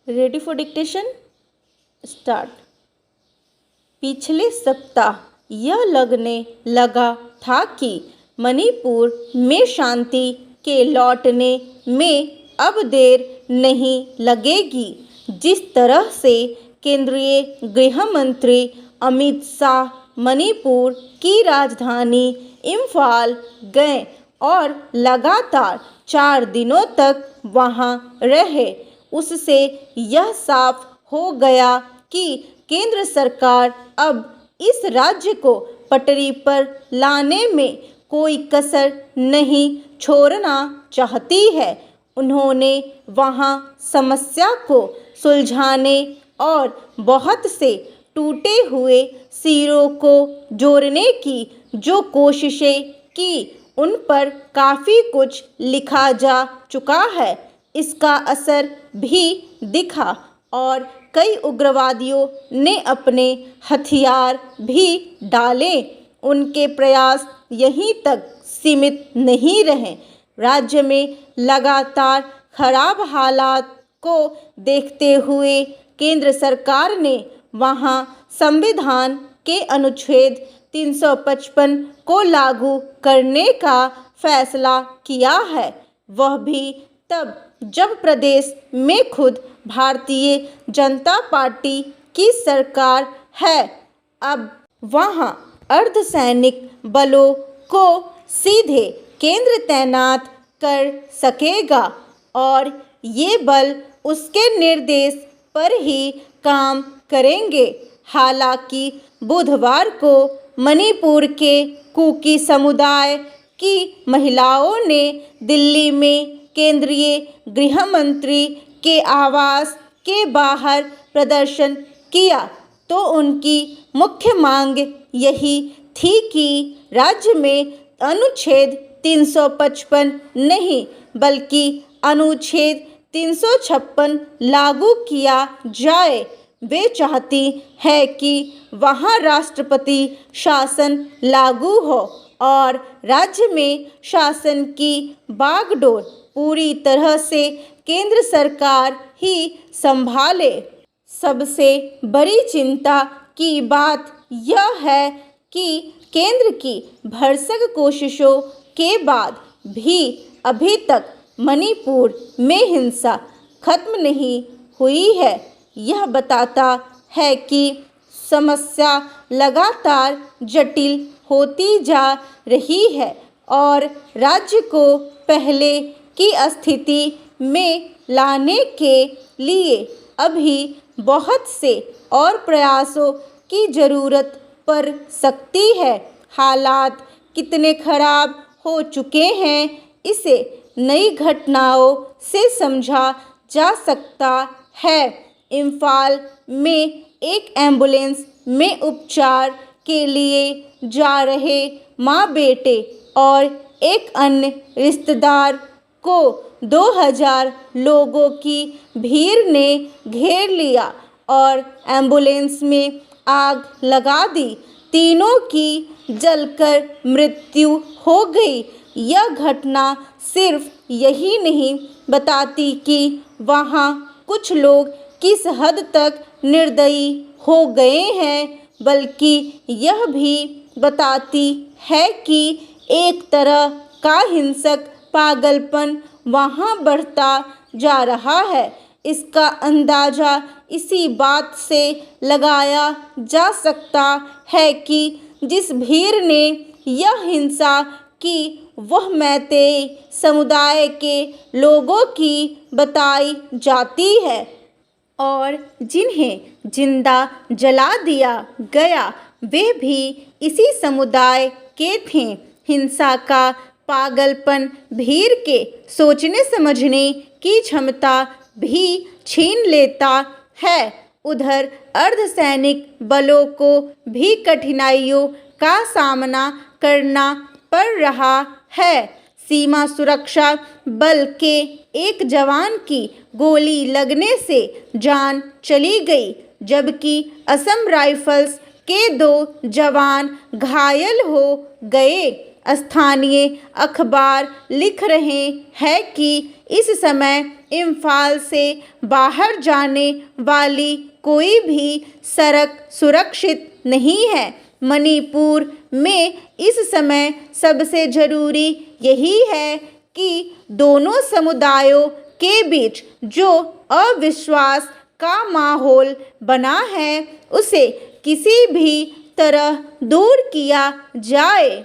Ready for dictation, start. पिछले सप्ताह यह लगने लगा था कि मणिपुर में शांति के लौटने में अब देर नहीं लगेगी। जिस तरह से केंद्रीय गृह मंत्री अमित शाह मणिपुर की राजधानी इम्फाल गए और लगातार 4 दिनों तक वहां रहे, उससे यह साफ हो गया कि केंद्र सरकार अब इस राज्य को पटरी पर लाने में कोई कसर नहीं छोड़ना चाहती है। उन्होंने वहां समस्या को सुलझाने और बहुत से टूटे हुए सिरों को जोड़ने की जो कोशिशें की, उन पर काफ़ी कुछ लिखा जा चुका है। इसका असर भी दिखा और कई उग्रवादियों ने अपने हथियार भी डाले। उनके प्रयास यहीं तक सीमित नहीं रहे। राज्य में लगातार खराब हालात को देखते हुए केंद्र सरकार ने वहां संविधान के अनुच्छेद 355 को लागू करने का फैसला किया है। वह भी तब जब प्रदेश में खुद भारतीय जनता पार्टी की सरकार है। अब वहां अर्धसैनिक बलों को सीधे केंद्र तैनात कर सकेगा और ये बल उसके निर्देश पर ही काम करेंगे। हालांकि बुधवार को मणिपुर के कुकी समुदाय की महिलाओं ने दिल्ली में केंद्रीय गृह मंत्री के आवास के बाहर प्रदर्शन किया तो उनकी मुख्य मांग यही थी कि राज्य में अनुच्छेद 355 नहीं बल्कि अनुच्छेद 356 लागू किया जाए। वे चाहती है कि वहां राष्ट्रपति शासन लागू हो और राज्य में शासन की बागडोर पूरी तरह से केंद्र सरकार ही संभाले। सबसे बड़ी चिंता की बात यह है कि केंद्र की भरसक कोशिशों के बाद भी अभी तक मणिपुर में हिंसा खत्म नहीं हुई है। यह बताता है कि समस्या लगातार जटिल होती जा रही है और राज्य को पहले की स्थिति में लाने के लिए अभी बहुत से और प्रयासों की ज़रूरत पड़ सकती है। हालात कितने खराब हो चुके हैं, इसे नई घटनाओं से समझा जा सकता है। इम्फाल में एक एम्बुलेंस में उपचार के लिए जा रहे माँ बेटे और एक अन्य रिश्तेदार को 2000 लोगों की भीड़ ने घेर लिया और एम्बुलेंस में आग लगा दी। तीनों की जलकर मृत्यु हो गई। यह घटना सिर्फ यही नहीं बताती कि वहाँ कुछ लोग किस हद तक निर्दयी हो गए हैं, बल्कि यह भी बताती है कि एक तरह का हिंसक पागलपन वहाँ बढ़ता जा रहा है। इसका अंदाज़ा इसी बात से लगाया जा सकता है कि जिस भीड़ ने यह हिंसा की वह मैतेई समुदाय के लोगों की बताई जाती है और जिन्हें जिंदा जला दिया गया वे भी इसी समुदाय के थे। हिंसा का पागलपन भीड़ के सोचने समझने की क्षमता भी छीन लेता है। उधर अर्धसैनिक बलों को भी कठिनाइयों का सामना करना पड़ रहा है। सीमा सुरक्षा बल के एक जवान की गोली लगने से जान चली गई, जबकि असम राइफल्स के 2 जवान घायल हो गए। स्थानीय अखबार लिख रहे हैं कि इस समय इम्फाल से बाहर जाने वाली कोई भी सड़क सुरक्षित नहीं है। मणिपुर में इस समय सबसे ज़रूरी यही है कि दोनों समुदायों के बीच जो अविश्वास का माहौल बना है उसे किसी भी तरह दूर किया जाए।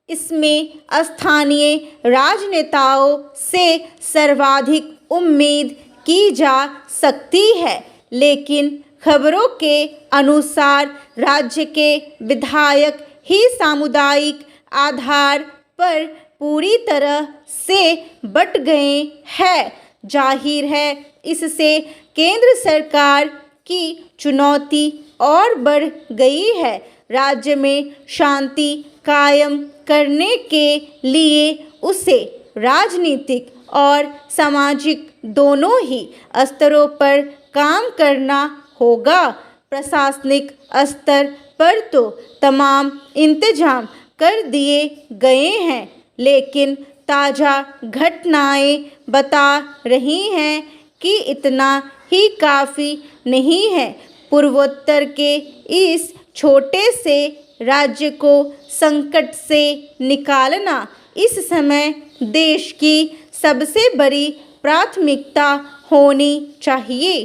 इसमें स्थानीय राजनेताओं से सर्वाधिक उम्मीद की जा सकती है, लेकिन खबरों के अनुसार राज्य के विधायक ही सामुदायिक आधार पर पूरी तरह से बंट गए हैं। जाहिर है इससे केंद्र सरकार की चुनौती और बढ़ गई है। राज्य में शांति कायम करने के लिए उसे राजनीतिक और सामाजिक दोनों ही स्तरों पर काम करना होगा। प्रशासनिक स्तर पर तो तमाम इंतजाम कर दिए गए हैं, लेकिन ताज़ा घटनाएं बता रही हैं कि इतना ही काफ़ी नहीं है। पूर्वोत्तर के इस छोटे से राज्य को संकट से निकालना इस समय देश की सबसे बड़ी प्राथमिकता होनी चाहिए।